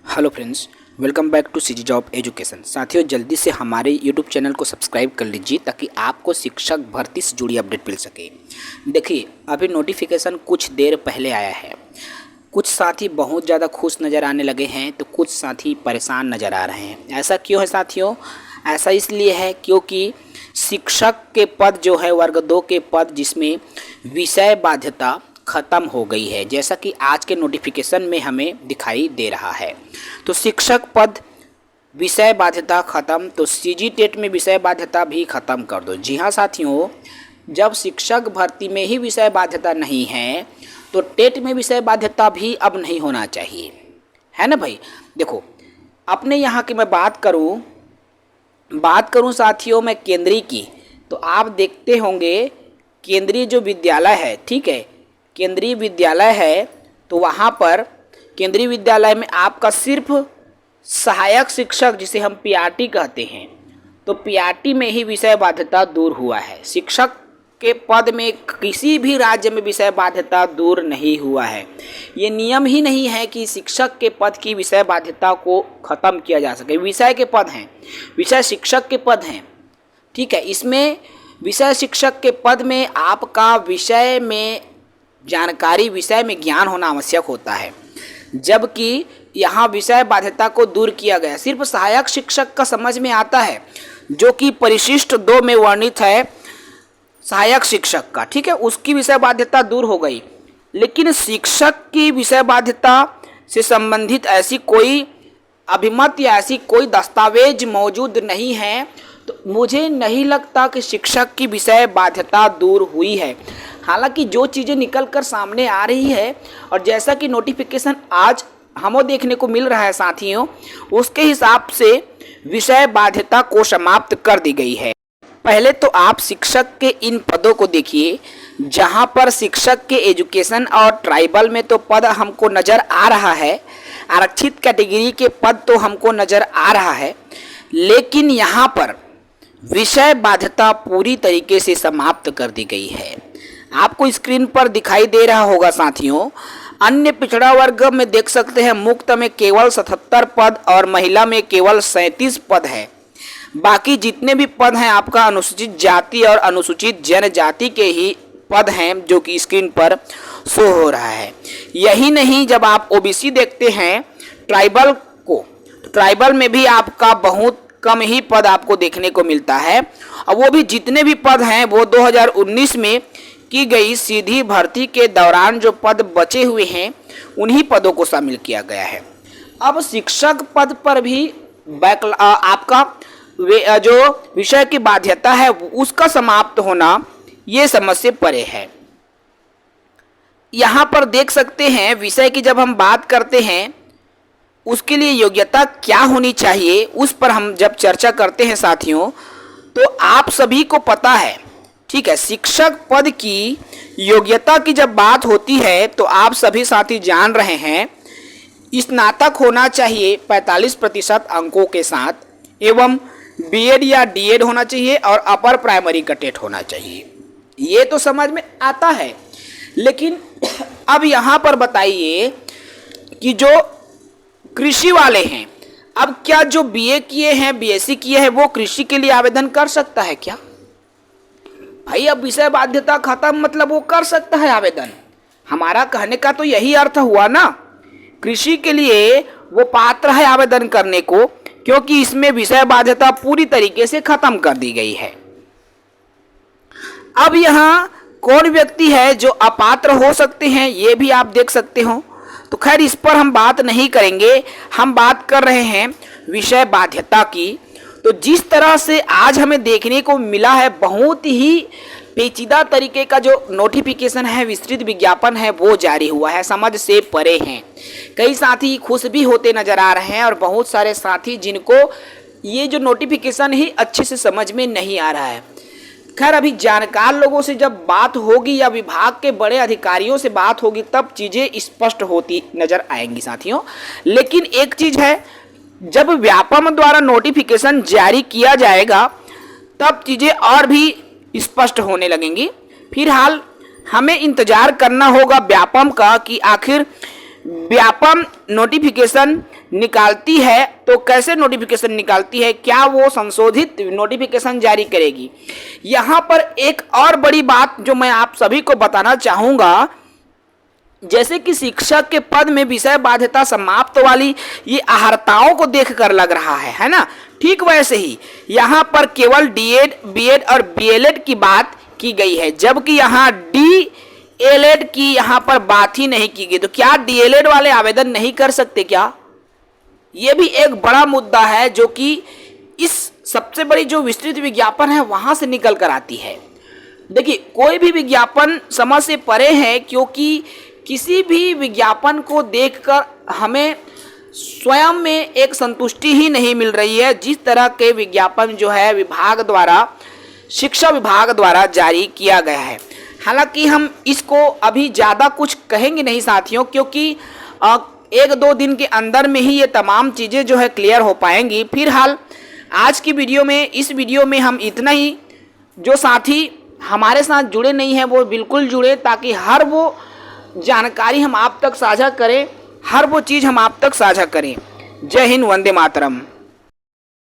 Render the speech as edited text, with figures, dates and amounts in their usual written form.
Hello friends, welcome back to CG job education. साथियों, जल्दी से हमारे यूट्यूब चैनल को सब्सक्राइब कर लीजिए ताकि आपको शिक्षक भर्ती से जुड़ी अपडेट मिल सके। देखिए, अभी नोटिफिकेशन कुछ देर पहले आया है। कुछ साथी बहुत ज़्यादा खुश नज़र आने लगे हैं तो कुछ साथी परेशान नज़र आ रहे हैं। ऐसा क्यों है साथियों? ऐसा इसलिए है क्योंकि शिक्षक के पद जो है वर्ग 2 के पद जिसमें विषय बाध्यता ख़त्म हो गई है, जैसा कि आज के नोटिफिकेशन में हमें दिखाई दे रहा है। तो शिक्षक पद विषय बाध्यता ख़त्म, तो सीजी टेट में विषय बाध्यता भी ख़त्म कर दो। जी हाँ साथियों, जब शिक्षक भर्ती में ही विषय बाध्यता नहीं है तो टेट में विषय बाध्यता भी अब नहीं होना चाहिए, है ना भाई। देखो, अपने यहाँ की मैं बात करूँ साथियों मैं केंद्रीय की, तो आप देखते होंगे केंद्रीय जो विद्यालय है, ठीक है, केंद्रीय विद्यालय है, तो वहाँ पर केंद्रीय विद्यालय में आपका सिर्फ सहायक शिक्षक जिसे हम पीआरटी कहते हैं, तो पीआरटी में ही विषय बाध्यता दूर हुआ है। शिक्षक के पद में किसी भी राज्य में विषय बाध्यता दूर नहीं हुआ है। ये नियम ही नहीं है कि शिक्षक के पद की विषय बाध्यता को ख़त्म किया जा सके। विषय के पद हैं, विषय शिक्षक के पद हैं, ठीक है। इसमें विषय शिक्षक के पद में आपका विषय में जानकारी, विषय में ज्ञान होना आवश्यक होता है, जबकि यहाँ विषय बाध्यता को दूर किया गया। सिर्फ सहायक शिक्षक का समझ में आता है जो कि परिशिष्ट 2 में वर्णित है सहायक शिक्षक का, ठीक है, उसकी विषय बाध्यता दूर हो गई। लेकिन शिक्षक की विषय बाध्यता से संबंधित ऐसी कोई अभिमत या ऐसी कोई दस्तावेज मौजूद नहीं है, तो मुझे नहीं लगता कि शिक्षक की विषय बाध्यता दूर हुई है। हालांकि जो चीज़ें निकल कर सामने आ रही है और जैसा कि नोटिफिकेशन आज हमें देखने को मिल रहा है साथियों, उसके हिसाब से विषय बाध्यता को समाप्त कर दी गई है। पहले तो आप शिक्षक के इन पदों को देखिए, जहां पर शिक्षक के एजुकेशन और ट्राइबल में तो पद हमको नज़र आ रहा है, आरक्षित कैटेगरी के पद तो हमको नज़र आ रहा है, लेकिन यहां पर विषय बाध्यता पूरी तरीके से समाप्त कर दी गई है। आपको स्क्रीन पर दिखाई दे रहा होगा साथियों, अन्य पिछड़ा वर्ग में देख सकते हैं मुक्त में केवल 77 पद और महिला में केवल 37 पद है। बाकी जितने भी पद हैं आपका अनुसूचित जाति और अनुसूचित जनजाति के ही पद हैं, जो कि स्क्रीन पर शो हो रहा है। यही नहीं, जब आप ओबीसी देखते हैं ट्राइबल को, तो ट्राइबल में भी आपका बहुत कम ही पद आपको देखने को मिलता है, और वो भी जितने भी पद हैं वो 2019 में की गई सीधी भर्ती के दौरान जो पद बचे हुए हैं उन्हीं पदों को शामिल किया गया है। अब शिक्षक पद पर भी आपका जो विषय की बाध्यता है उसका समाप्त होना ये समझ से परे है। यहाँ पर देख सकते हैं विषय की जब हम बात करते हैं उसके लिए योग्यता क्या होनी चाहिए, उस पर हम जब चर्चा करते हैं साथियों, तो आप सभी को पता है, ठीक है, शिक्षक पद की योग्यता की जब बात होती है तो आप सभी साथी जान रहे हैं स्नातक होना चाहिए 45% अंकों के साथ, एवं बीएड या डीएड होना चाहिए और अपर प्राइमरी का टेट होना चाहिए। ये तो समझ में आता है, लेकिन अब यहाँ पर बताइए कि जो कृषि वाले हैं, अब क्या जो बीए किए हैं, बीएससी किए हैं, वो कृषि के लिए आवेदन कर सकता है क्या? भाई अब विषय बाध्यता खत्म, मतलब वो कर सकता है आवेदन। हमारा कहने का तो यही अर्थ हुआ ना, कृषि के लिए वो पात्र है आवेदन करने को, क्योंकि इसमें विषय बाध्यता पूरी तरीके से खत्म कर दी गई है। अब यहाँ कौन व्यक्ति है जो अपात्र हो सकते हैं ये भी आप देख सकते हो, तो खैर इस पर हम बात नहीं करेंगे। हम बात कर रहे हैं विषय बाध्यता की। तो जिस तरह से आज हमें देखने को मिला है, बहुत ही पेचीदा तरीके का जो नोटिफिकेशन है, विस्तृत विज्ञापन है, वो जारी हुआ है, समझ से परे हैं। कई साथी खुश भी होते नजर आ रहे हैं और बहुत सारे साथी जिनको ये जो नोटिफिकेशन ही अच्छे से समझ में नहीं आ रहा है। खैर अभी जानकार लोगों से जब बात होगी या विभाग के बड़े अधिकारियों से बात होगी तब चीज़ें स्पष्ट होती नजर आएंगी साथियों। लेकिन एक चीज़ है, जब व्यापम द्वारा नोटिफिकेशन जारी किया जाएगा तब चीज़ें और भी स्पष्ट होने लगेंगी। फिलहाल हमें इंतजार करना होगा व्यापम का कि आखिर व्यापम नोटिफिकेशन निकालती है तो कैसे नोटिफिकेशन निकालती है, क्या वो संशोधित नोटिफिकेशन जारी करेगी। यहाँ पर एक और बड़ी बात जो मैं आप सभी को बताना चाहूँगा, जैसे कि शिक्षक के पद में विषय बाध्यता समाप्त वाली ये अहर्ताओं को देखकर लग रहा है ना, ठीक वैसे ही यहाँ पर केवल डीएड, बीएड और बीएलएड की बात की गई है, जबकि यहाँ डीएलएड की यहाँ पर बात ही नहीं की गई। तो क्या डीएलएड वाले आवेदन नहीं कर सकते क्या? ये भी एक बड़ा मुद्दा है जो कि इस सबसे बड़ी जो विस्तृत विज्ञापन है वहां से निकल कर आती है। देखिए, कोई भी विज्ञापन समझ से परे है, क्योंकि किसी भी विज्ञापन को देखकर हमें स्वयं में एक संतुष्टि ही नहीं मिल रही है, जिस तरह के विज्ञापन जो है विभाग द्वारा, शिक्षा विभाग द्वारा जारी किया गया है। हालांकि हम इसको अभी ज़्यादा कुछ कहेंगे नहीं साथियों, क्योंकि एक दो दिन के अंदर में ही ये तमाम चीज़ें जो है क्लियर हो पाएंगी। फिलहाल आज की वीडियो में, इस वीडियो में हम इतना ही। जो साथी हमारे साथ जुड़े नहीं हैं वो बिल्कुल जुड़े, ताकि हर वो जानकारी हम आप तक साझा करें, हर वो चीज़ हम आप तक साझा करें। जय हिंद, वंदे मातरम।